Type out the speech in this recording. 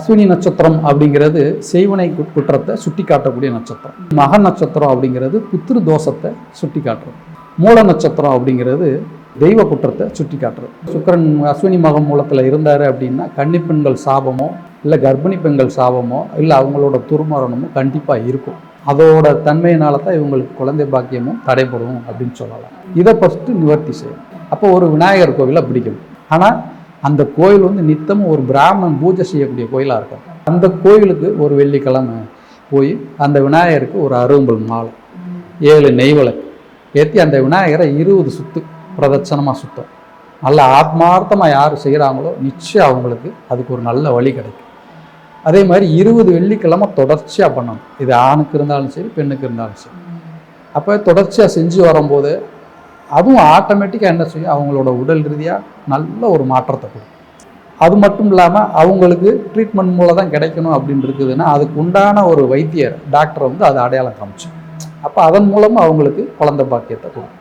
அஸ்வினி நட்சத்திரம் அப்படிங்கிறது செய்வனை குற்றத்தை சுட்டி காட்டக்கூடிய நட்சத்திரம். மக நட்சத்திரம் அப்படிங்கிறது புத்திரு தோஷத்தை சுட்டி காட்டுறது. மூல நட்சத்திரம் அப்படிங்கிறது தெய்வ குற்றத்தை சுட்டி காட்டுறது. சுக்கிரன் அஸ்வினி மகம் மூலத்தில் இருந்தார் அப்படின்னா கன்னி பெண்கள் சாபமோ இல்லை கர்ப்பிணி பெண்கள் சாபமோ இல்லை அவங்களோட துர்மரணமோ கண்டிப்பாக இருக்கும். அதோட தன்மையினால தான் இவங்களுக்கு குழந்தை பாக்கியமும் தடைப்படும் அப்படின்னு சொல்லலாம். இதை ஃபஸ்ட்டு நிவர்த்தி செய்யும். அப்போ ஒரு விநாயகர் கோவிலை பிடிக்கும். ஆனால் அந்த கோயில் நித்தமும் ஒரு பிராமணன் பூஜை செய்யக்கூடிய கோயிலாக இருக்கும். அந்த கோயிலுக்கு ஒரு வெள்ளிக்கிழமை போய் அந்த விநாயகருக்கு ஒரு அரும்பல் மாலை 7 நெய் விளக்கு ஏற்றி அந்த விநாயகரை 20 சுத்து பிரதட்சணமாக சுத்தம். நல்ல ஆத்மார்த்தமாக யார் செய்கிறாங்களோ நிச்சயம் அவங்களுக்கு அதுக்கு ஒரு நல்ல வழி கிடைக்கும். அதே மாதிரி 20 வெள்ளிக்கிழமை தொடர்ச்சியாக பண்ணணும். இது ஆணுக்கு இருந்தாலும் சரி பெண்ணுக்கு இருந்தாலும் சரி. அப்போ தொடர்ச்சியாக செஞ்சு வரும்போது அதுவும் ஆட்டோமேட்டிக்காக என்ன செய்யும், அவங்களோட உடல் ரீதியாக நல்ல ஒரு மாற்றத்தை கொடுக்கும். அது மட்டும் இல்லாமல் அவங்களுக்கு ட்ரீட்மெண்ட் மூலம் தான் கிடைக்கணும் அப்படின்னு இருக்குதுன்னா அதுக்கு உண்டான ஒரு வைத்தியர் டாக்டரை அதை அடையாளம் காமிச்சு அப்போ அதன் மூலமாக அவங்களுக்கு குழந்தை பாக்கியத்தை கொடுக்கும்.